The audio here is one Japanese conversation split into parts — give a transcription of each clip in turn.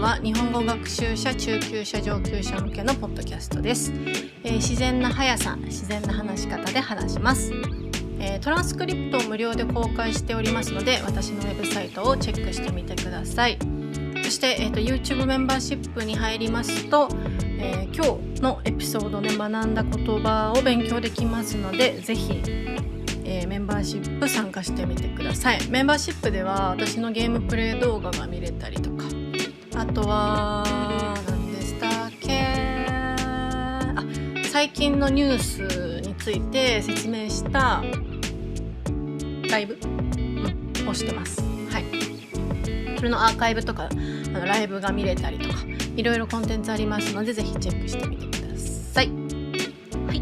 トは日本語学習者、中級者、上級者向けのポッドキャストです。自然な速さ、自然な話し方で話します。トランスクリプトを無料で公開しておりますので、私のウェブサイトをチェックしてみてください。そして、YouTube メンバーシップに入りますと、今日のエピソードで学んだ言葉を勉強できますので、ぜひ、メンバーシップ参加してみてください。メンバーシップでは私のゲームプレイ動画が見れたりとか、あとは何でしたっけ、最近のニュースについて説明したライブ、をしてます。はい。それのアーカイブとかライブが見れたりとか、いろいろコンテンツありますので、ぜひチェックしてみてください。はい。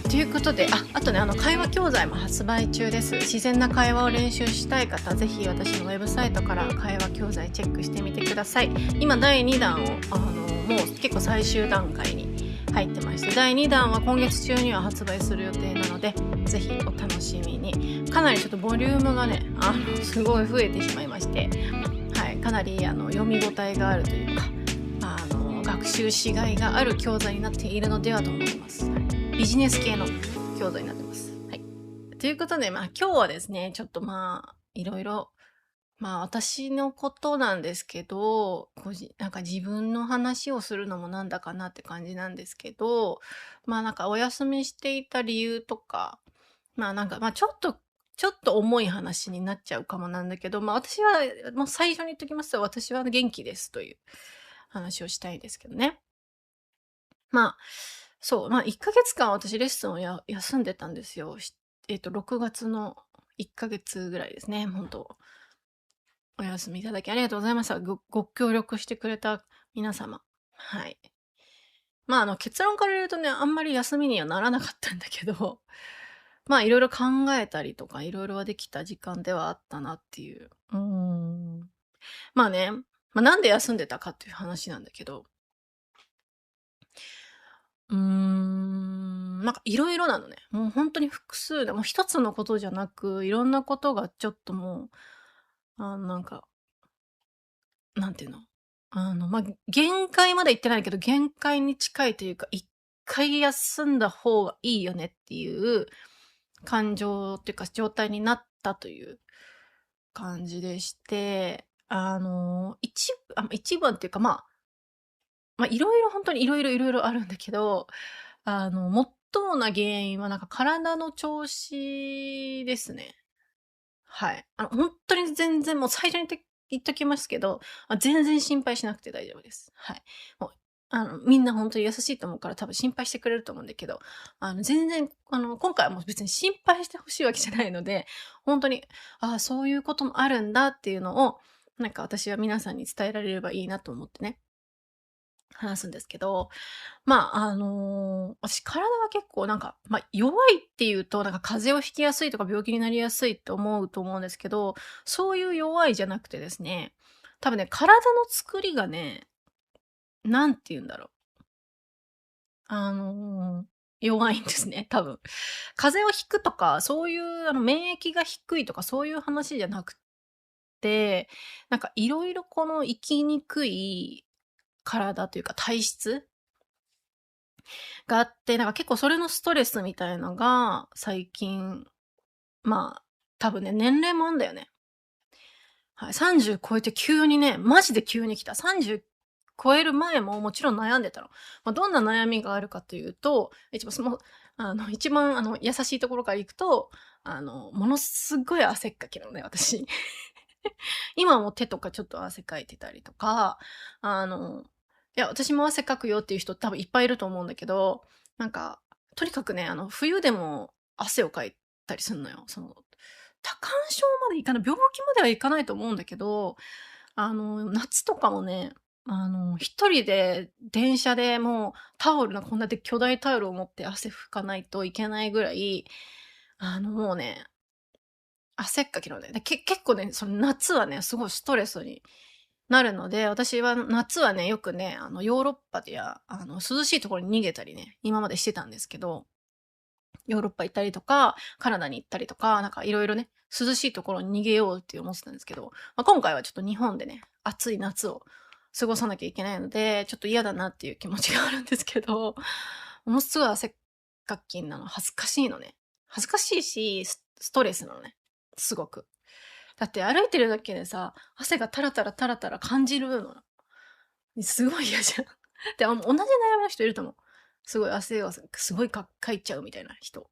ということで、あとね、会話教材も発売中です。自然な会話を練習したい方、ぜひ私のウェブサイトから会話教材チェックしてみてください。今第2弾をもう結構最終段階に入ってまして、第2弾は今月中には発売する予定なので、ぜひお楽しみに。かなりちょっとボリュームがね、すごい増えてしまいまして、はい、かなり読み応えがあるというか、学習しがいがある教材になっているのではと思います。ビジネス系の教材になってます。はい。ということで、今日はですね、ちょっといろいろ、私のことなんですけど、なんか自分の話をするのもなんだかなって感じなんですけど、なんかお休みしていた理由とか、なんか、ちょっと重い話になっちゃうかもなんだけど、私は、もう最初に言っときますと、私は元気ですという話をしたいですけどね。そう、1ヶ月間私レッスンを休んでたんですよ。6月の1ヶ月ぐらいですね。本当お休みいただきありがとうございました。ご協力してくれた皆様。はい。結論から言うとね、あんまり休みにはならなかったんだけど、いろいろ考えたりとか、いろいろはできた時間ではあったなっていう。なんで休んでたかっていう話なんだけど、なんかいろいろなのね。もう本当に複数で、もう一つのことじゃなく、いろんなことがちょっともう、なんか、なんていうの、限界まで行ってないけど、限界に近いというか、一回休んだ方がいいよねっていう感情っていうか、状態になったという感じでして、一番っていうか、いろいろ本当にいろいろあるんだけど、最もな原因はなんか体の調子ですね。はい。本当に全然もう最初に言っときますけど、全然心配しなくて大丈夫です。はい。もう、みんな本当に優しいと思うから多分心配してくれると思うんだけど、全然、今回はもう別に心配してほしいわけじゃないので、本当に、そういうこともあるんだっていうのを、なんか私は皆さんに伝えられればいいなと思ってね、話すんですけど、私体が結構なんか、弱いっていうと、なんか風邪をひきやすいとか病気になりやすいって思うと思うんですけど、そういう弱いじゃなくてですね、多分ね、体の作りがね、なんて言うんだろう。弱いんですね、多分。風邪をひくとか、そういう免疫が低いとかそういう話じゃなくて、なんかいろいろこの生きにくい体というか体質があって、なんか結構それのストレスみたいのが、最近、多分ね、年齢もあんだよね。はい、30超えて急にね、マジで急に来た。30超える前ももちろん悩んでたの。どんな悩みがあるかというと、一番優しいところから行くと、ものすごい汗っかきなのね、私。今も手とかちょっと汗かいてたりとか、いや、私も汗かくよっていう人多分いっぱいいると思うんだけど、なんか、とにかくね、冬でも汗をかいたりすんのよ。多汗症までいかない、病気まではいかないと思うんだけど、夏とかもね、一人で電車でもうなんかこんなで巨大タオルを持って汗拭かないといけないぐらい、もうね、汗っかきなので、結構ね、その夏はね、すごいストレスになるので、私は夏はね、よくね、ヨーロッパや、涼しいところに逃げたりね、今までしてたんですけど、ヨーロッパ行ったりとか、カナダに行ったりとか、なんかいろいろね、涼しいところに逃げようって思ってたんですけど、今回はちょっと日本でね、暑い夏を過ごさなきゃいけないので、ちょっと嫌だなっていう気持ちがあるんですけど、ものすごい汗かきなの恥ずかしいのね。恥ずかしいし、ストレスなのね。すごく。だって歩いてるだけでさ、汗がタラタラタラタラ感じるの。すごい嫌じゃん。で、同じ悩みの人いると思う。すごい汗がすごいかいちゃうみたいな人。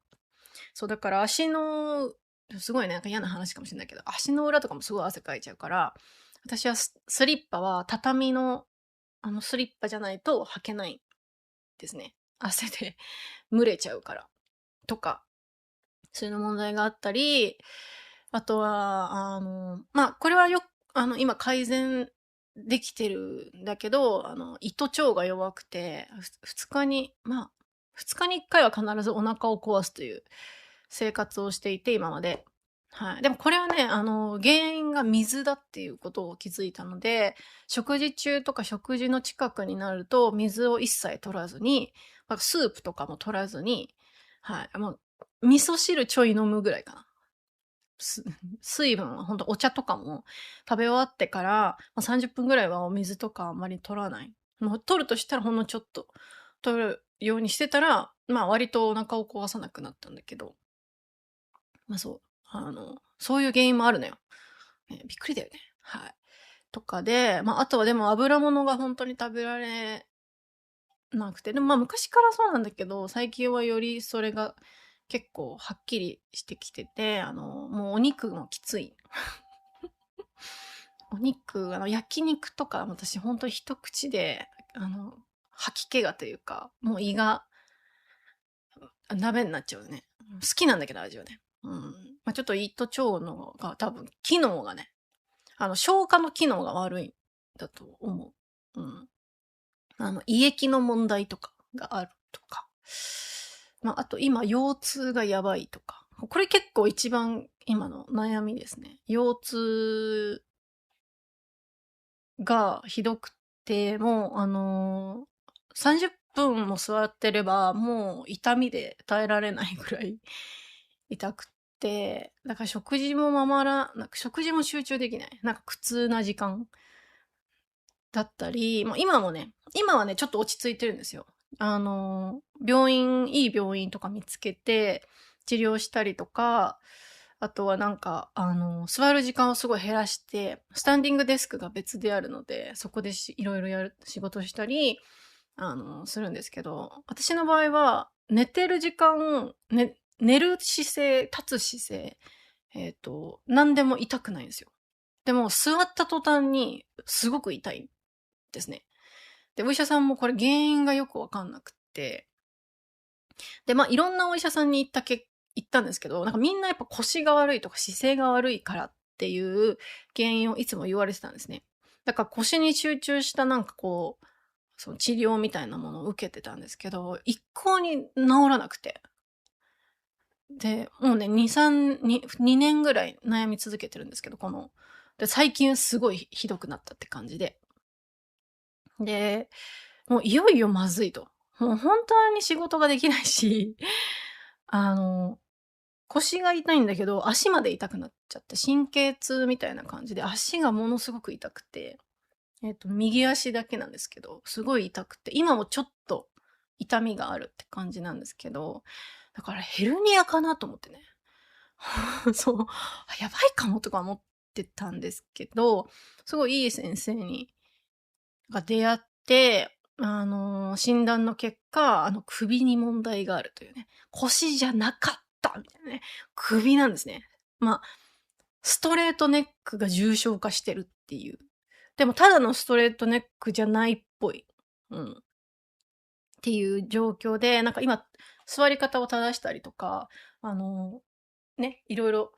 そう、だから足の、すごいね、なんか嫌な話かもしれないけど、足の裏とかもすごい汗かいちゃうから、私はスリッパは畳の、スリッパじゃないと履けないですね。汗で蒸れちゃうから。とか、そういうの問題があったり、あとは、これは今改善できてるんだけど、胃と腸が弱くて、2日に、2日に1回は必ずお腹を壊すという生活をしていて、今まで。はい。でもこれはね、原因が水だっていうことを気づいたので、食事中とか食事の近くになると、水を一切取らずに、スープとかも取らずに、はい。もう、味噌汁ちょい飲むぐらいかな。水分はほんとお茶とかも食べ終わってから、30分ぐらいはお水とかあんまり取らない。もう取るとしたらほんのちょっと取るようにしてたら、割とお腹を壊さなくなったんだけど。そう。そういう原因もあるのよ。びっくりだよね。はい。とかで、あとはでも油物が本当に食べられなくて、でも昔からそうなんだけど、最近はよりそれが結構はっきりしてきてて、もうお肉もきつい。お肉、焼肉とか、私本当に一口で、吐き気がというか、もう胃が、鍋になっちゃうね。好きなんだけど、味はね。ちょっと胃と腸のが多分、機能がね、消化の機能が悪いんだと思う。胃液の問題とかがあるとか。あと今、腰痛がやばいとか。これ結構一番今の悩みですね。腰痛がひどくて、もう30分も座ってれば、もう痛みで耐えられないぐらい痛くて、だから食事も食事も集中できない。なんか苦痛な時間だったり、今はね、ちょっと落ち着いてるんですよ。いい病院とか見つけて、治療したりとか、あとはなんか、座る時間をすごい減らして、スタンディングデスクが別であるので、そこでいろいろ仕事したり、するんですけど、私の場合は、寝てる時間、寝る姿勢、立つ姿勢、何でも痛くないんですよ。でも、座った途端に、すごく痛いんですね。で、お医者さんもこれ原因がよくわかんなくって、で、いろんなお医者さんに行ったんですけど、なんかみんなやっぱ腰が悪いとか姿勢が悪いからっていう原因をいつも言われてたんですね。だから腰に集中したなんかこう、その治療みたいなものを受けてたんですけど、一向に治らなくて。で、もうね、2年ぐらい悩み続けてるんですけど、で、最近すごいひどくなったって感じで。で、もういよいよまずいと。もう本当に仕事ができないし、腰が痛いんだけど、足まで痛くなっちゃって、神経痛みたいな感じで、足がものすごく痛くて、右足だけなんですけど、すごい痛くて、今もちょっと痛みがあるって感じなんですけど、だからヘルニアかなと思ってね。そう、やばいかもとか思ってたんですけど、すごいいい先生が出会って、診断の結果、首に問題があるというね。腰じゃなかったみたいなね。首なんですね。ストレートネックが重症化してるっていう。でも、ただのストレートネックじゃないっぽい。っていう状況で、なんか今、座り方を正したりとか、いろいろ、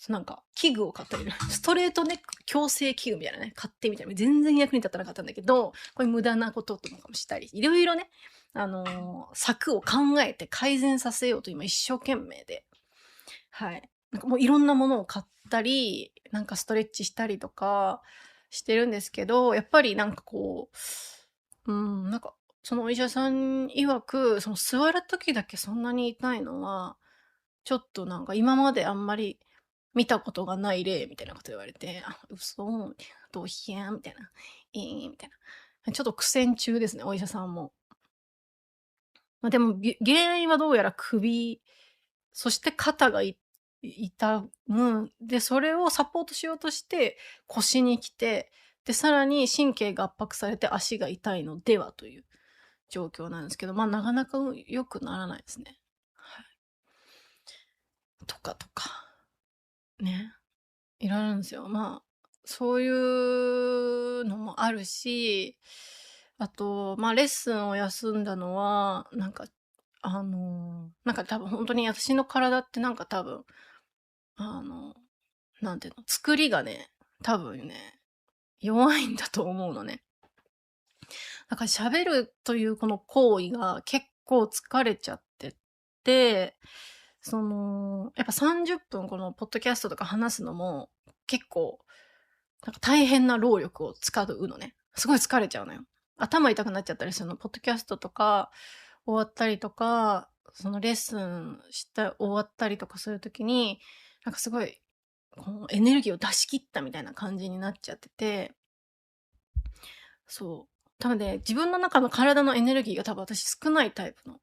なんか、器具を買ったり、ストレートネック矯正器具みたいなね、買ってみたいな。全然役に立たなかったんだけど、これ無駄なこととかもしたり、いろいろね、策を考えて改善させようと今一生懸命で、はい。なんかもういろんなものを買ったり、なんかストレッチしたりとかしてるんですけど、やっぱりなんかこう、なんか、そのお医者さん曰く、その座る時だけそんなに痛いのは、ちょっとなんか今まであんまり見たことがない例みたいなこと言われて、あ、嘘みたいな、どうひやみたいな、みたいな。ちょっと苦戦中ですね、お医者さんも。まあ、でも、原因はどうやら首、そして肩が痛む。で、それをサポートしようとして腰に来て、で、さらに神経が圧迫されて足が痛いのではという状況なんですけど、まあ、なかなか良くならないですね。はい。とかとか。ね。いろいろあるんですよ。まあ、そういうのもあるし、あと、まあ、レッスンを休んだのは、なんか多分本当に私の体ってなんか多分、あの、なんていうの、作りがね、多分ね、弱いんだと思うのね。だから喋るというこの行為が結構疲れちゃってて、やっぱ30分このポッドキャストとか話すのも結構、なんか大変な労力を使うのね。すごい疲れちゃうのよ。頭痛くなっちゃったりするの。ポッドキャストとか終わったりとか、そのレッスン終わったりとかするときに、なんかすごい、このエネルギーを出し切ったみたいな感じになっちゃってて、そう。多分ね、自分の中の体のエネルギーが多分私少ないタイプの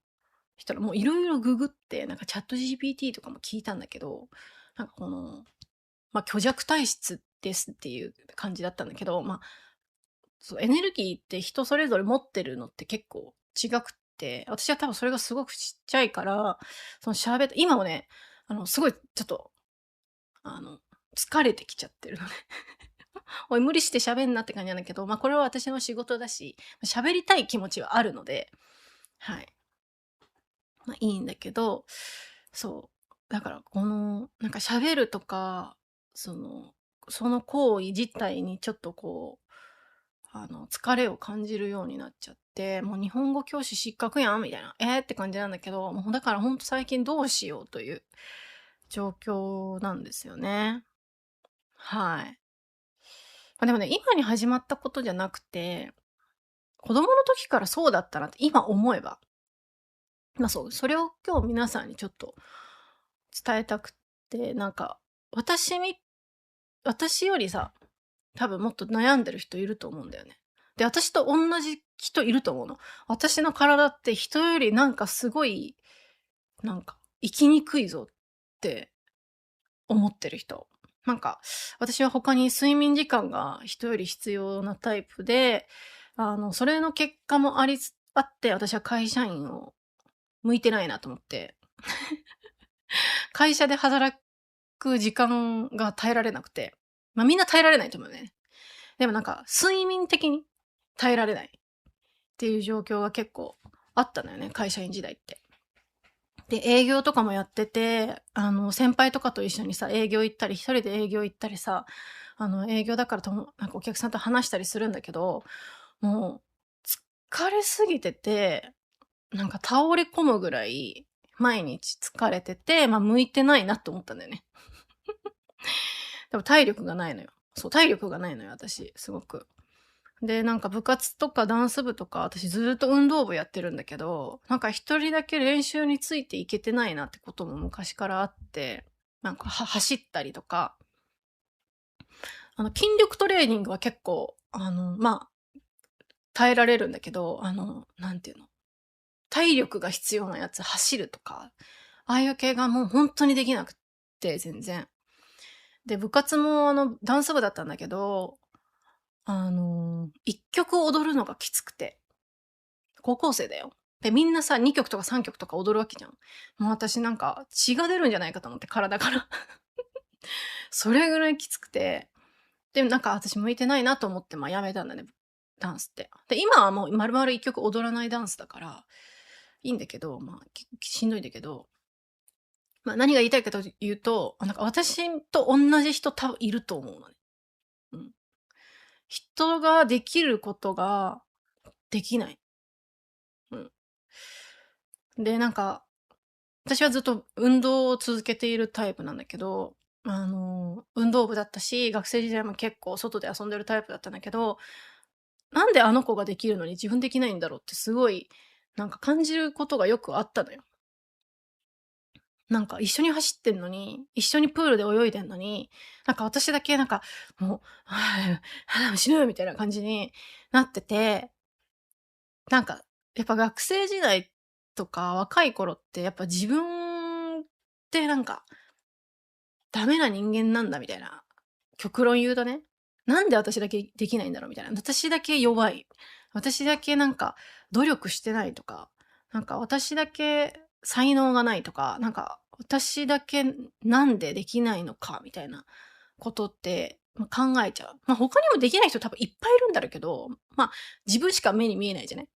人ら、もういろいろググって、なんかチャット GPT とかも聞いたんだけど、なんかまあ、虚弱体質ですっていう感じだったんだけど、まあ、そう、エネルギーって人それぞれ持ってるのって結構違くって、私は多分それがすごくちっちゃいから、今もね、すごいちょっと、あの、疲れてきちゃってるのね。おい、無理して喋んなって感じなんだけど、まあこれは私の仕事だし、喋りたい気持ちはあるので、はい。まあいいんだけど、そう。だからなんか喋るとか、その行為自体にちょっと疲れを感じるようになっちゃって、もう日本語教師失格やんみたいな、って感じなんだけど、もうだからほんと最近どうしようという状況なんですよね。はい。まあ、でもね、今に始まったことじゃなくて、子供の時からそうだったなって今思えば。まあそう、それを今日皆さんにちょっと伝えたくって、なんか、私よりさ、多分もっと悩んでる人いると思うんだよね。で、私と同じ人いると思うの。私の体って人よりなんかすごい、なんか生きにくいぞって思ってる人。なんか、私は他に睡眠時間が人より必要なタイプで、それの結果もあって、私は会社員を向いてないなと思って、会社で働く時間が耐えられなくて、まあみんな耐えられないと思うね。でもなんか、睡眠的に耐えられないっていう状況が結構あったのよね、会社員時代って。で、営業とかもやってて、先輩とかと一緒にさ、営業行ったり、一人で営業行ったりさ、営業だからなんかお客さんと話したりするんだけど、もう、疲れすぎてて、なんか倒れ込むぐらい、毎日疲れてて、まあ、向いてないなって思ったんだよね。でも体力がないのよ。そう、体力がないのよ、私、すごく。で、なんか部活とかダンス部とか、私ずっと運動部やってるんだけど、なんか一人だけ練習についていけてないなってことも昔からあって、なんか走ったりとか、筋力トレーニングは結構、まあ、耐えられるんだけど、なんていうの、体力が必要なやつ、走るとか、ああいう系がもう本当にできなくって、全然。で、部活もダンス部だったんだけど、一曲踊るのがきつくて、高校生だよ。で、みんなさ、2曲とか3曲とか踊るわけじゃん。もう私なんか血が出るんじゃないかと思って、体から。それぐらいきつくて、で、なんか私向いてないなと思って、まあやめたんだね、ダンスって。で、今はもう丸々1曲踊らないダンスだから、いいんだけど、まあ、しんどいんだけど、まあ何が言いたいかというと、なんか私と同じ人多分いると思うのね。うん。人ができることができない。うん。で、なんか、私はずっと運動を続けているタイプなんだけど、運動部だったし、学生時代も結構外で遊んでるタイプだったんだけど、なんであの子ができるのに自分できないんだろうってすごい、なんか感じることがよくあったのよ。なんか一緒に走ってんのに、一緒にプールで泳いでんのに、なんか私だけなんか、もう、死ぬみたいな感じになってて、なんか、やっぱ学生時代とか若い頃ってやっぱ自分ってなんかダメな人間なんだみたいな、極論言うとね、なんで私だけできないんだろうみたいな、私だけ弱い、私だけなんか努力してないとか、なんか私だけ才能がないとか、なんか私だけなんでできないのかみたいなことって、考えちゃう。他にもできない人多分いっぱいいるんだろうけど、自分しか目に見えないじゃない。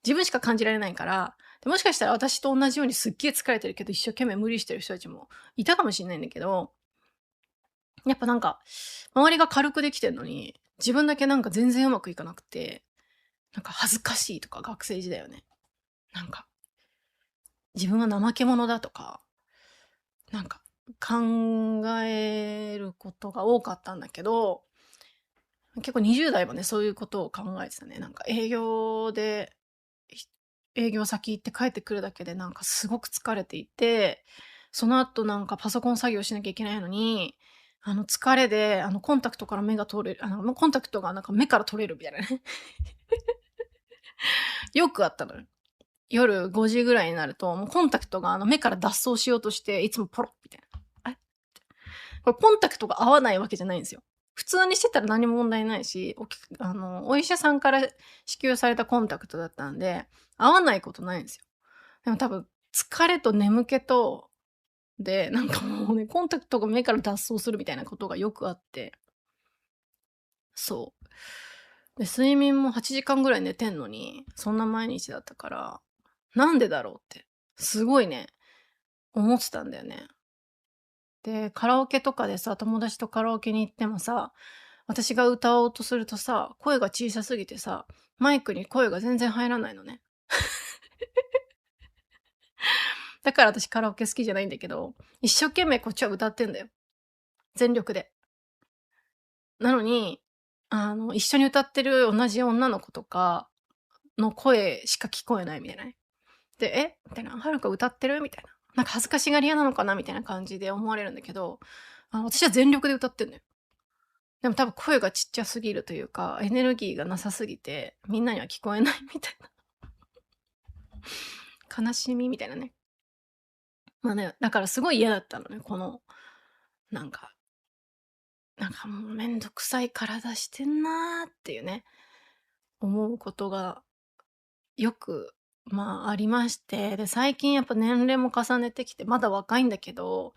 自分しか感じられないから、もしかしたら私と同じようにすっげえ疲れてるけど、一生懸命無理してる人たちもいたかもしれないんだけど、やっぱなんか、周りが軽くできてんのに、自分だけなんか全然うまくいかなくて、なんか恥ずかしいとか学生時代はね。なんか、自分は怠け者だとか、なんか考えることが多かったんだけど、結構20代もね、そういうことを考えてたね。なんか営業先行って帰ってくるだけでなんかすごく疲れていて、その後なんかパソコン作業しなきゃいけないのに、疲れで、コンタクトから目が取れる、コンタクトがなんか目から取れるみたいなね。よくあったのよ。夜5時ぐらいになると、もうコンタクトが目から脱走しようとして、いつもポロッみたいな。これコンタクトが合わないわけじゃないんですよ。普通にしてたら何も問題ないし、お医者さんから支給されたコンタクトだったんで、合わないことないんですよ。でも多分、疲れと眠気と、で、なんかもうね、コンタクトが目から脱走するみたいなことがよくあって、そう。で、睡眠も8時間ぐらい寝てんのに、そんな毎日だったから、なんでだろうって、すごいね、思ってたんだよね。で、カラオケとかでさ、友達とカラオケに行ってもさ、私が歌おうとするとさ、声が小さすぎてさ、マイクに声が全然入らないのね。だから私カラオケ好きじゃないんだけど、一生懸命こっちは歌ってんだよ。全力で。なのに、一緒に歌ってる同じ女の子とかの声しか聞こえないみたいなね。で、みたいな、はるか歌ってるみたいな。なんか恥ずかしがり屋なのかなみたいな感じで思われるんだけど、私は全力で歌ってんのよ。でも多分声がちっちゃすぎるというか、エネルギーがなさすぎて、みんなには聞こえないみたいな。悲しみみたいなね。だからすごい嫌だったのね、なんか、もうめんどくさい体してんなーっていうね、思うことがよく、ありまして、で、最近やっぱ年齢も重ねてきて、まだ若いんだけど、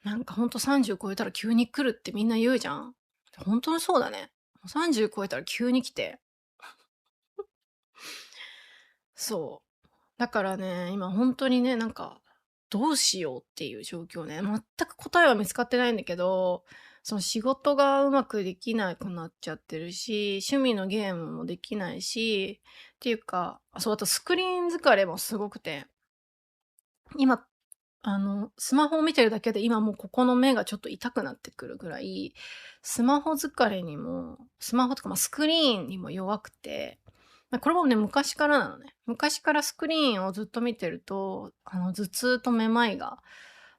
なんかほんと30超えたら急に来るってみんな言うじゃん。本当にそうだね。30超えたら急に来て。そう。だからね、今本当にね、なんか、どうしようっていう状況ね。全く答えは見つかってないんだけど、その仕事がうまくできなくなっちゃってるし、趣味のゲームもできないし、っていうか、そう、あとスクリーン疲れもすごくて、今、スマホを見てるだけで今もうここの目がちょっと痛くなってくるぐらい、スマホ疲れにも、スマホとか、スクリーンにも弱くて、これもね、昔からなのね。昔からスクリーンをずっと見てると、頭痛とめまいが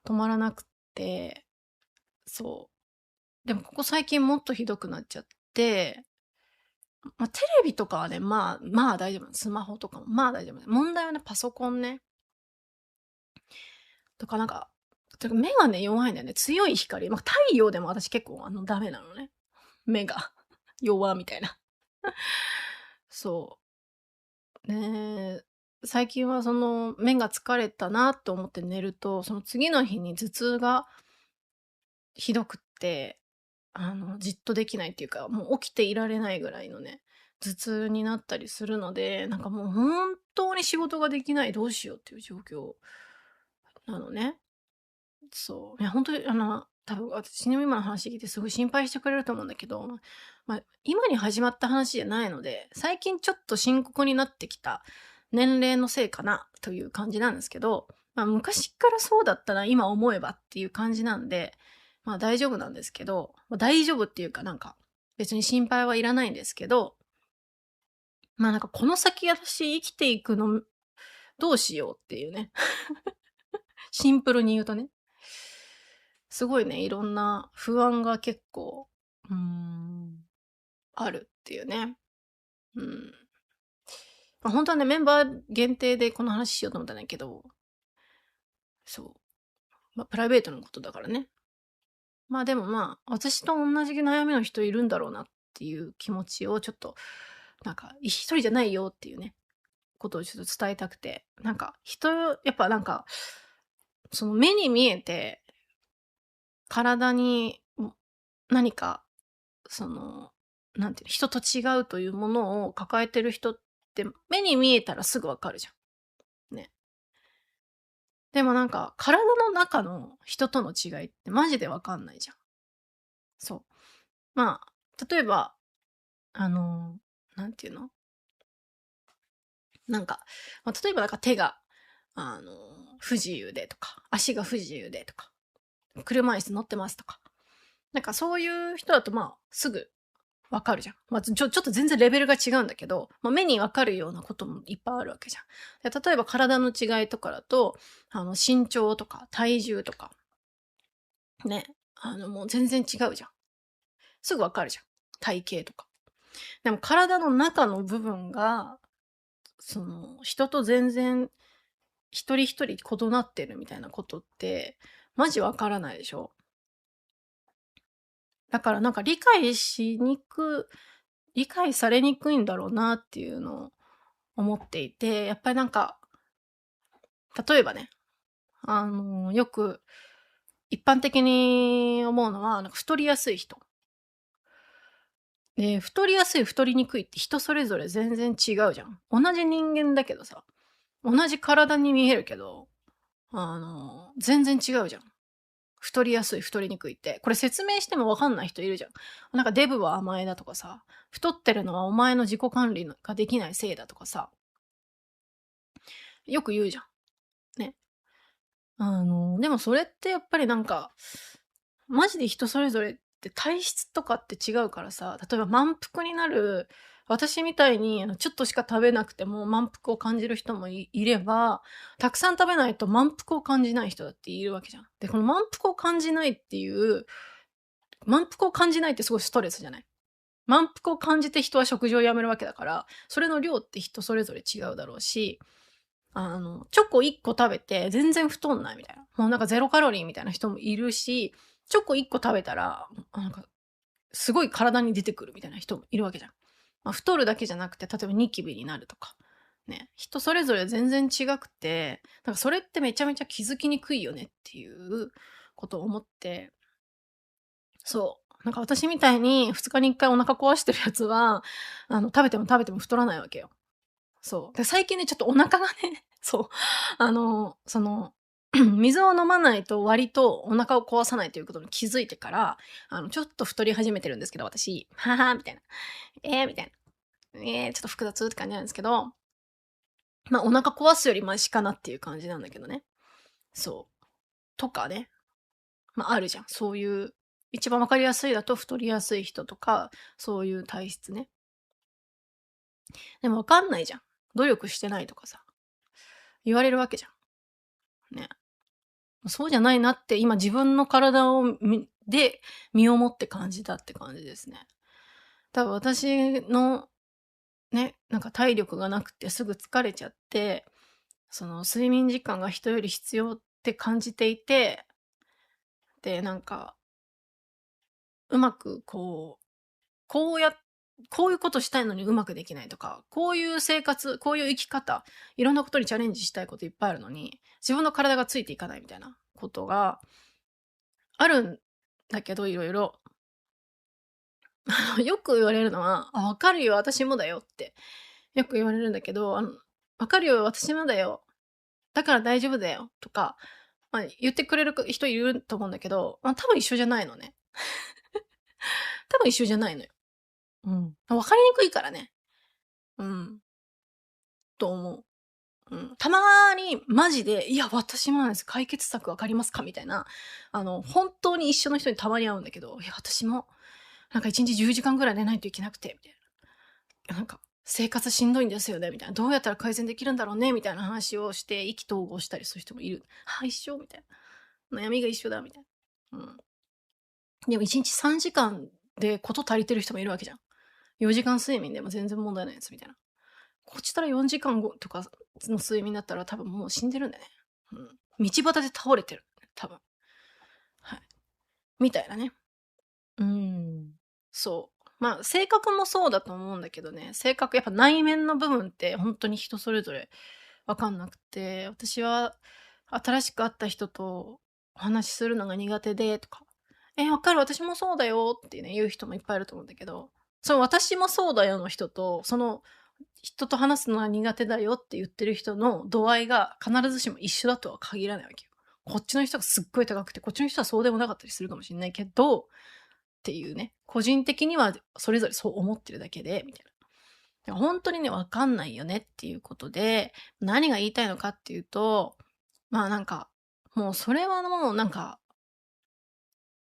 止まらなくて、そう。でもここ最近もっとひどくなっちゃって、テレビとかはね、大丈夫。スマホとかも、大丈夫。問題はね、パソコンね。とかなんか、てか目がね、弱いんだよね。強い光。太陽でも私結構ダメなのね。目が弱みたいな。そう。ね、最近はその目が疲れたなと思って寝ると、その次の日に頭痛がひどくって、じっとできないっていうか、もう起きていられないぐらいのね、頭痛になったりするので、なんかもう本当に仕事ができない、どうしようっていう状況なのね。そう。いや、本当に多分私の今の話聞いてすごい心配してくれると思うんだけど、今に始まった話じゃないので、最近ちょっと深刻になってきた年齢のせいかなという感じなんですけど、昔からそうだったな、今思えばっていう感じなんで、大丈夫なんですけど、大丈夫っていうかなんか、別に心配はいらないんですけど、なんかこの先私生きていくの、どうしようっていうね。シンプルに言うとね。すごいね、いろんな不安が結構、あるっていうね。うん。本当はね、メンバー限定でこの話しようと思ったんだけど、そう。プライベートのことだからね。でも私と同じ悩みの人いるんだろうなっていう気持ちをちょっと、一人じゃないよっていうね、ことをちょっと伝えたくて。やっぱその目に見えて、体に、何か、その、なんていうの、人と違うというものを抱えてる人って、目に見えたらすぐわかるじゃん。ね。でも体の中の人との違いってマジでわかんないじゃん。そう。例えば、なんていうの例えば手が、不自由でとか、足が不自由でとか、車椅子乗ってますとか。そういう人だとすぐわかるじゃん。ちょっと全然レベルが違うんだけど、目にわかるようなこともいっぱいあるわけじゃん。で例えば体の違いとかだと、身長とか体重とか、ね、もう全然違うじゃん。すぐわかるじゃん。体型とか。でも体の中の部分が、人と全然一人一人異なってるみたいなことって、マジわからないでしょ。だから理解されにくいんだろうなっていうのを思っていて、やっぱり例えばね、よく一般的に思うのは、太りやすい人。で、太りやすい、太りにくいって人それぞれ全然違うじゃん。同じ人間だけどさ、同じ体に見えるけど、全然違うじゃん。太りやすい、太りにくいって。これ説明してもわかんない人いるじゃん。デブは甘えだとかさ、太ってるのはお前の自己管理ができないせいだとかさ、よく言うじゃん。ね。でもそれってやっぱりマジで人それぞれって体質とかって違うからさ、例えば満腹になる、私みたいにちょっとしか食べなくても満腹を感じる人もいれば、たくさん食べないと満腹を感じない人だっているわけじゃん。で、この満腹を感じないっていう、満腹を感じないってすごいストレスじゃない？満腹を感じて人は食事をやめるわけだから、それの量って人それぞれ違うだろうし、チョコ1個食べて全然太んないみたいな。もうゼロカロリーみたいな人もいるし、チョコ1個食べたら、すごい体に出てくるみたいな人もいるわけじゃん。太るだけじゃなくて、例えばニキビになるとか。ね。人それぞれ全然違くて、それってめちゃめちゃ気づきにくいよねっていうことを思って、そう。私みたいに2日に1回お腹壊してるやつは、食べても食べても太らないわけよ。そう。で、最近ね、ちょっとお腹がね、そう、水を飲まないと割とお腹を壊さないということに気づいてから、ちょっと太り始めてるんですけど、私、ははみたいな。みたいな。ちょっと複雑って感じなんですけど、お腹壊すよりマシかなっていう感じなんだけどね。そう。とかね。あるじゃん。そういう、一番わかりやすいだと太りやすい人とか、そういう体質ね。でもわかんないじゃん。努力してないとかさ、言われるわけじゃん。ね。そうじゃないなって今自分の体で身をもって感じたって感じですね。多分私のね、体力がなくてすぐ疲れちゃって、その睡眠時間が人より必要って感じていて、で、うまくこういうことしたいのにうまくできないとか、こういう生活、こういう生き方、いろんなことにチャレンジしたいこといっぱいあるのに、自分の体がついていかないみたいなことがあるんだけど、いろいろ。よく言われるのは、わかるよ、私もだよって。よく言われるんだけど、わかるよ、私もだよ。だから大丈夫だよ。とか、言ってくれる人いると思うんだけど、多分一緒じゃないのね。多分一緒じゃないのよ。うん。わかりにくいからね。うん。と思う。うん。たまに、マジで、いや、私もなんです。解決策わかりますかみたいな。本当に一緒の人にたまに会うんだけど、いや、私も、1日10時間ぐらい寝ないといけなくて、みたいな。生活しんどいんですよね、みたいな。どうやったら改善できるんだろうね、みたいな話をして意気投合したりする人もいる。一緒みたいな。悩みが一緒だ、みたいな。うん。でも1日3時間で事足りてる人もいるわけじゃん。4時間睡眠でも全然問題ないです、みたいな。こっちたら4時間後とかの睡眠だったら多分もう死んでるんだよね。うん。道端で倒れてる。多分。はい。みたいなね。そう。まあ、性格もそうだと思うんだけどね。性格、やっぱ内面の部分って本当に人それぞれわかんなくて、私は新しく会った人とお話しするのが苦手でとか、わかる、私もそうだよってね、言う人もいっぱいいると思うんだけど、その私もそうだよの人と、その人と話すのが苦手だよって言ってる人の度合いが必ずしも一緒だとは限らないわけよ。こっちの人がすっごい高くて、こっちの人はそうでもなかったりするかもしれないけど、っていうね、個人的にはそれぞれそう思ってるだけで、みたいな。本当にね、わかんないよねっていうことで、何が言いたいのかっていうと、まあなんか、もうそれはもうなんか、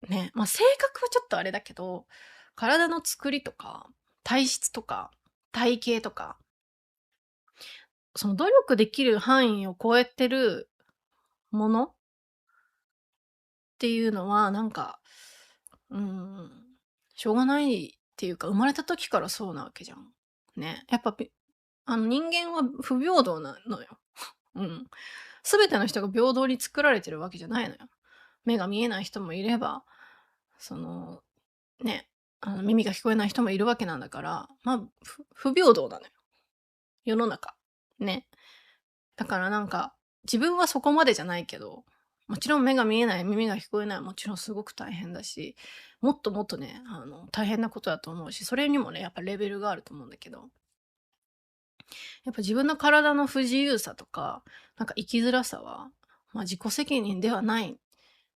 ね、まあ性格はちょっとあれだけど、体の作りとか、体質とか、体型とか、その努力できる範囲を超えてるものっていうのは、なんか、うーん、しょうがないっていうか、生まれた時からそうなわけじゃん。ね。やっぱ人間は不平等なのよ。うん。すべての人が平等に作られてるわけじゃないのよ。目が見えない人もいれば、その、ね、耳が聞こえない人もいるわけなんだから、まあ、不平等なのよ。世の中。ね。だからなんか、自分はそこまでじゃないけど、もちろん目が見えない、耳が聞こえないはもちろんすごく大変だし、もっともっとね、大変なことだと思うし、それにもね、やっぱレベルがあると思うんだけど、やっぱ自分の体の不自由さとか、なんか生きづらさは、まあ自己責任ではない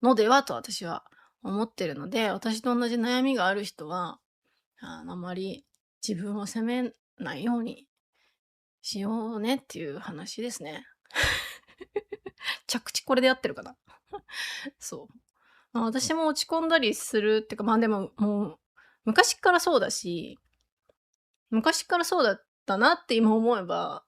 のではと私は思ってるので、私と同じ悩みがある人は、あまり自分を責めないようにしようねっていう話ですね。着地これで合ってるかなそう。まあ、私も落ち込んだりするっていうか、まあでももう、昔からそうだし、昔からそうだったなって今思えば、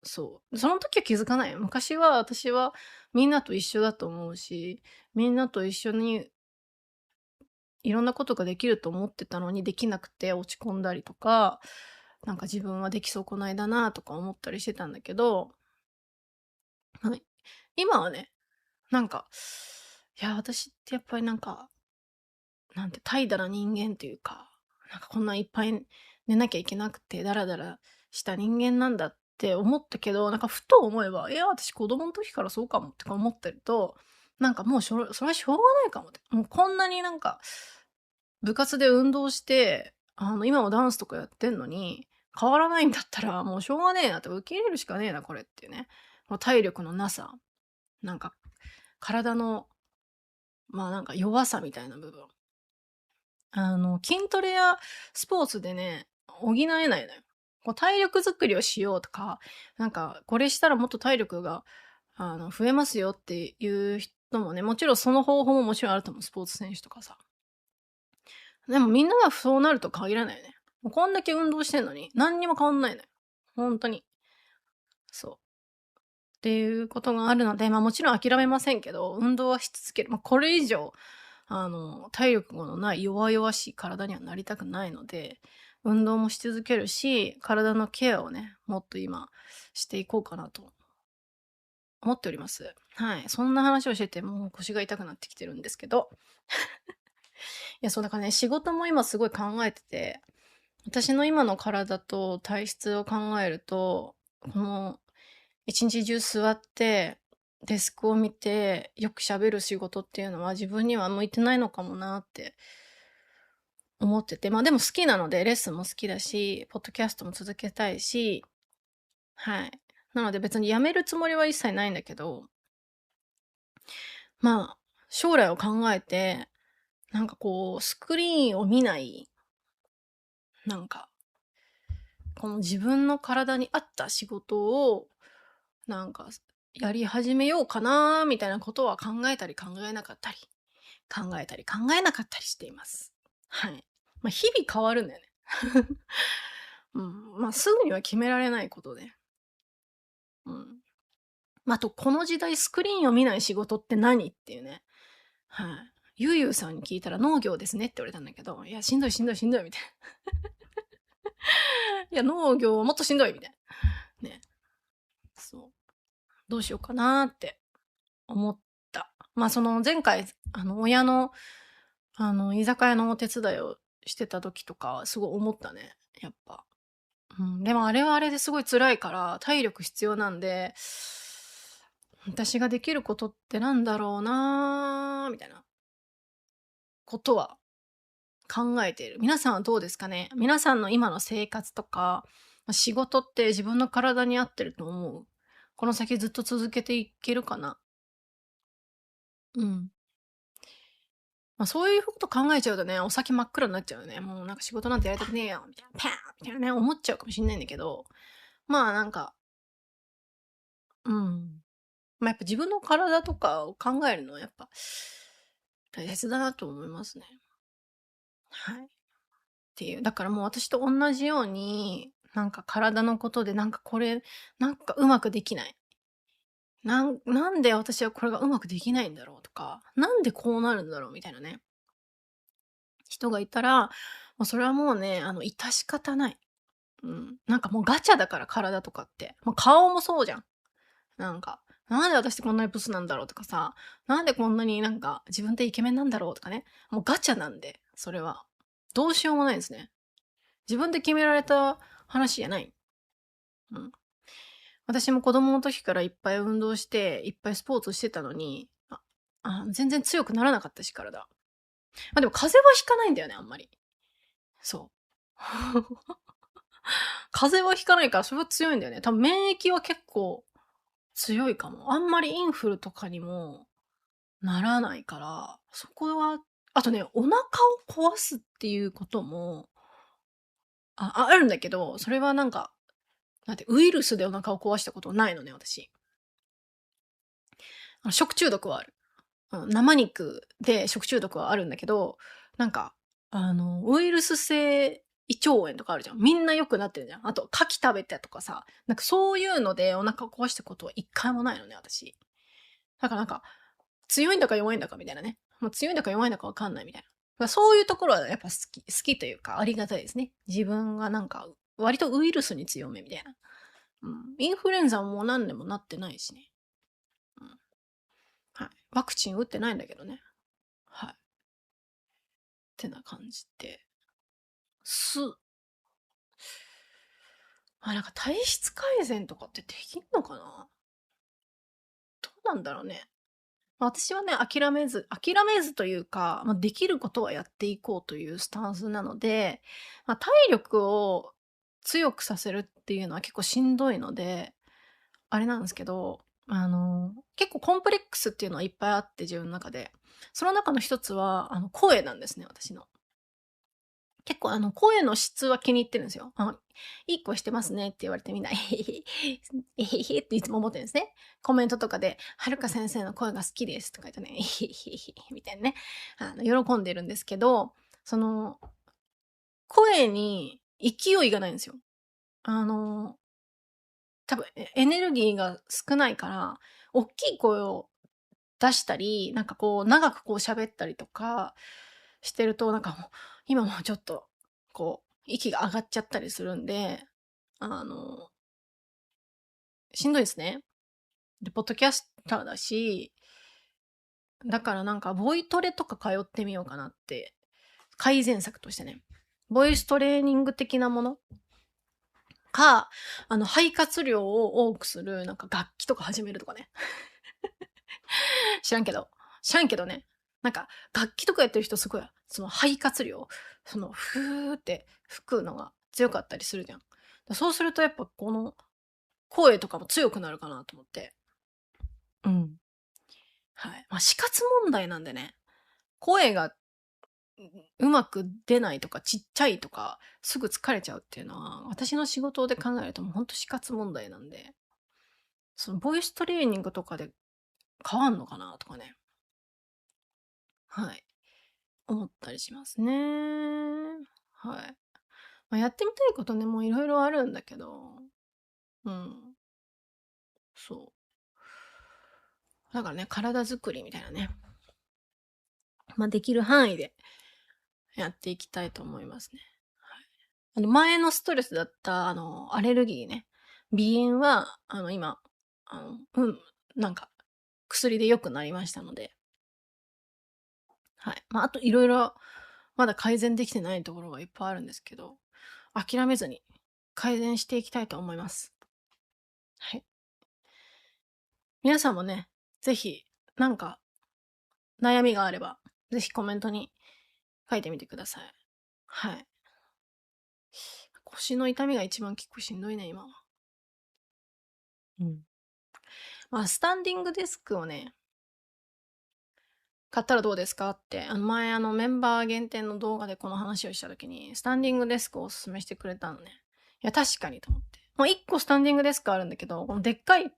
そう。その時は気づかないよ。昔は私はみんなと一緒だと思うし、みんなと一緒にいろんなことができると思ってたのにできなくて落ち込んだりとか、なんか自分はでき損ないだなとか思ったりしてたんだけど、はい、今はね、なんか、いや、私ってやっぱりなんか、なんて怠惰な人間っていうか、なんかこんないっぱい寝なきゃいけなくてダラダラした人間なんだって思ったけど、なんかふと思えば、いや、私子供の時からそうかもってか思ってると、なんかもうそれはしょうがないかもって。もうこんなになんか、部活で運動して、今もダンスとかやってんのに、変わらないんだったら、もうしょうがねえなって、受け入れるしかねえな、これっていうね。もう体力のなさ、なんか、体の、まあなんか弱さみたいな部分。筋トレやスポーツでね、補えないのよ。こう体力づくりをしようとか、なんか、これしたらもっと体力が、増えますよっていう人もね、もちろんその方法ももちろんあると思う、スポーツ選手とかさ。でもみんながそうなると限らないよね。もうこんだけ運動してんのに、何にも変わんないのよ。ほんとに。そう。っていうことがあるので、まあもちろん諦めませんけど、運動はし続ける。まあこれ以上、体力のない弱々しい体にはなりたくないので、運動もし続けるし、体のケアをね、もっと今していこうかなと思っております。はい。そんな話をしてて、もう腰が痛くなってきてるんですけど。いや、そうだからね、仕事も今すごい考えてて、私の今の体と体質を考えると、この一日中座ってデスクを見てよく喋る仕事っていうのは自分には向いてないのかもなって思ってて、まあでも好きなのでレッスンも好きだし、ポッドキャストも続けたいし、はい。なので別に辞めるつもりは一切ないんだけど、まあ将来を考えて、なんかこうスクリーンを見ない、なんかこの自分の体に合った仕事をなんかやり始めようかなみたいなことは考えたり考えなかったり、考えたり考えなかったりしています。はい。まあ、日々変わるんだよね。すぐには決められないことで。あと、この時代スクリーンを見ない仕事って何っていうね。はい。ゆうゆうさんに聞いたら農業ですねって言われたんだけど、いや、しんどいしんどいしんどいみたいな。いや、農業はもっとしんどいみたいな。ね。そう。どうしようかなって思った。その前回、親の、居酒屋のお手伝いをしてた時とか、すごい思ったね。やっぱ。でもあれはあれですごい辛いから、体力必要なんで、私ができることってなんだろうなみたいなことは考えている。皆さんはどうですかね？皆さんの今の生活とか、仕事って自分の体に合ってると思う？この先ずっと続けていけるかな？うん。そういうこと考えちゃうとね、お先真っ暗になっちゃうよね。もうなんか仕事なんてやりたくねえよ、みたいな、パーンみたいなね、思っちゃうかもしんないんだけど、なんか、うん。やっぱ自分の体とかを考えるのはやっぱ大切だなと思いますね。はい。っていう。だからもう私と同じように、なんか体のことでなんかこれ、なんかうまくできない。なんで私はこれがうまくできないんだろうとか、なんでこうなるんだろうみたいなね、人がいたら、もうそれはもうね、致し方ない。なんかもうガチャだから体とかって。顔もそうじゃん。なんか、なんで私ってこんなにブスなんだろうとかさ、なんでこんなになんか自分ってイケメンなんだろうとかね。もうガチャなんで、それは。どうしようもないですね。自分で決められた話じゃない。うん。私も子供の時からいっぱい運動して、いっぱいスポーツしてたのに、全然強くならなかったし、体。でも風邪はひかないんだよね、あんまり。そう。風邪はひかないから、それは強いんだよね。多分免疫は結構強いかも。あんまりインフルとかにもならないから、そこは、あとね、お腹を壊すっていうことも、あるんだけど、それはなんか、ウイルスでお腹を壊したことないのね、私。食中毒はある。生肉で食中毒はあるんだけど、なんか、ウイルス性胃腸炎とかあるじゃん。みんな良くなってるじゃん。あと、牡蠣食べてとかさ、なんかそういうのでお腹を壊したことは一回もないのね、私。だからなんか、強いんだか弱いんだかみたいなね。もう強いんだか弱いんだかわかんないみたいな。そういうところはやっぱ好きというかありがたいですね。自分がなんか、割とウイルスに強めみたいな。インフルエンザも何年もなってないしね。うん。はい。ワクチン打ってないんだけどね。はい。ってな感じで。す。なんか体質改善とかってできんのかな？どうなんだろうね。私はね、諦めずというか、できることはやっていこうというスタンスなので、体力を強くさせるっていうのは結構しんどいので、あれなんですけど、結構コンプレックスっていうのはいっぱいあって、自分の中で。その中の一つは、声なんですね、私の。結構声の質は気に入ってるんですよ。いい声してますねって言われてみんな、えへへ、えへへっていつも思ってるんですね。コメントとかで、はるか先生の声が好きですとか言ってね、えへへへみたいなね、喜んでるんですけど、その、声に勢いがないんですよ。多分エネルギーが少ないから、大きい声を出したり、なんかこう、長くこう喋ったりとかしてると、なんかもう、今もうちょっと、こう、息が上がっちゃったりするんで、あの、しんどいですね。で、ポッドキャスターだし、だからなんか、ボイトレとか通ってみようかなって、改善策としてね。ボイストレーニング的なものか、肺活量を多くする、なんか楽器とか始めるとかね。知らんけど。知らんけどね。なんか、楽器とかやってる人すごい、その肺活量、ふーって吹くのが強かったりするじゃん。そうするとやっぱこの声とかも強くなるかなと思って。うん。はい。死活問題なんでね。声がうまく出ないとかちっちゃいとかすぐ疲れちゃうっていうのは私の仕事で考えるともうほんと死活問題なんで、そのボイストレーニングとかで変わんのかなとかね。はい。思ったりしますね。はい。やってみたいことね、もういろいろあるんだけど、そう。だからね、体作りみたいなね。できる範囲でやっていきたいと思いますね。はい、前のストレスだった、アレルギーね。鼻炎は、今、なんか、薬で良くなりましたので。はい。あといろいろ、まだ改善できてないところがいっぱいあるんですけど、諦めずに改善していきたいと思います。はい。皆さんもね、ぜひ、なんか、悩みがあれば、ぜひコメントに書いてみてください。はい。腰の痛みが一番結構しんどいね、今は。スタンディングデスクをね、買ったらどうですかって、前メンバー限定の動画でこの話をした時に、スタンディングデスクをおすすめしてくれたのね。いや、確かにと思って。もう1個スタンディングデスクあるんだけど、このでっかい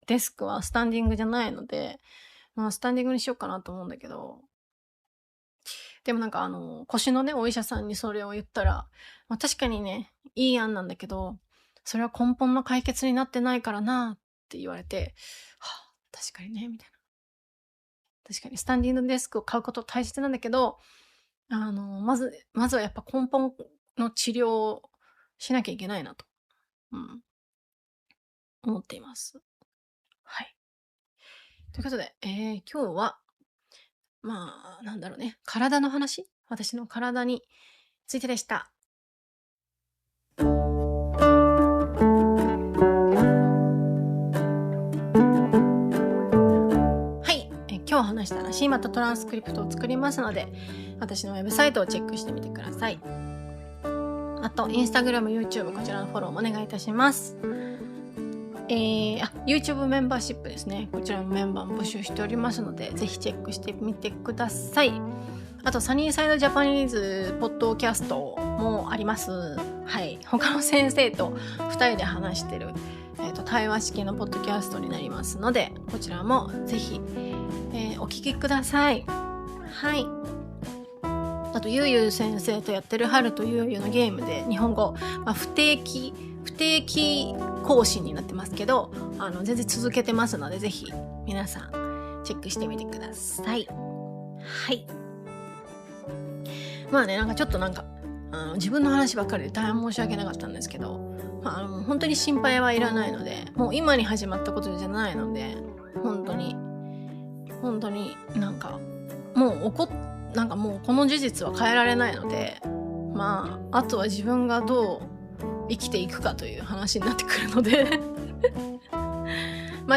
デスクはスタンディングじゃないので、スタンディングにしようかなと思うんだけど、でもなんか腰のね、お医者さんにそれを言ったら、確かにね、いい案なんだけど、それは根本の解決になってないからなって言われて、確かにね、みたいな。確かにスタンディングデスクを買うこと大切なんだけど、まずはやっぱ根本の治療をしなきゃいけないなと、思っています。はい。ということで、今日は、なんだろうね、体の話、私の体についてでした。今日話した話、またトランスクリプトを作りますので、私のウェブサイトをチェックしてみてください。あと、インスタグラム、YouTube、こちらのフォローもお願いいたします。YouTube メンバーシップですね。こちらのメンバーも募集しておりますので、ぜひチェックしてみてください。あと、サニーサイドジャパニーズポッドキャストもあります。はい。他の先生と2人で話してる、対話式のポッドキャストになりますので、こちらもぜひ、お聞きください。はい。あと、ゆうゆう先生とやってる春とゆうゆうのゲームで日本語、不定期更新になってますけど、全然続けてますので、ぜひ皆さんチェックしてみてください。はい。ちょっと自分の話ばっかりで大変申し訳なかったんですけど、本当に心配はいらないので、もう今に始まったことじゃないので、本当にもうこの事実は変えられないので、あとは自分がどう生きていくかという話になってくるので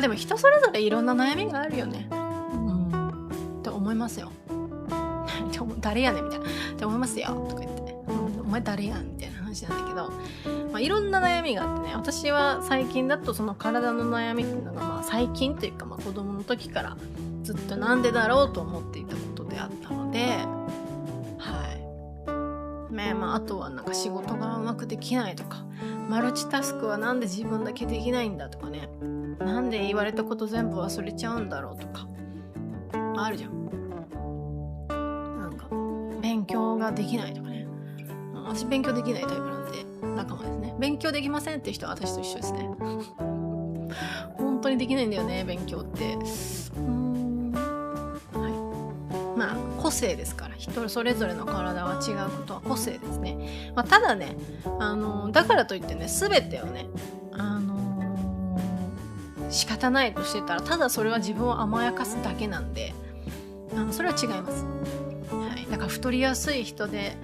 でも人それぞれいろんな悩みがあるよね。って思いますよ。誰やねんみたいなって思いますよとか言って、お前誰やんみたいな話なんだけど、いろんな悩みがあってね、私は最近だとその体の悩みっていうのが最近というか子供の時からずっとなんでだろうと思っていたことであったので、あとは仕事がうまくできないとか、マルチタスクはなんで自分だけできないんだとかね、なんで言われたこと全部忘れちゃうんだろうとかあるじゃん。勉強ができないとかね。私勉強できないタイプなんで仲間ですね。勉強できませんっていう人は私と一緒ですね。本当にできないんだよね、勉強って。個性ですから、人それぞれの体は違うことは個性ですね。ただね、だからといってね、全てをね、仕方ないとしてたら、ただそれは自分を甘やかすだけなんで、それは違います。だから太りやすい人で、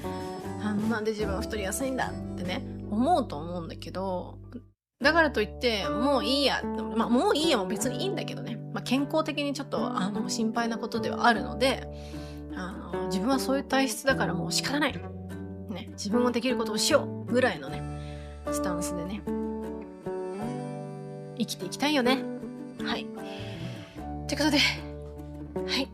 なんで自分は太りやすいんだってね、思うと思うんだけど、だからといってもういいや、もういいやも別にいいんだけどね、健康的にちょっと心配なことではあるので、自分はそういう体質だからもう仕方ない、ね、自分もできることをしようぐらいのねスタンスでね生きていきたいよね。はい、ということで、はい、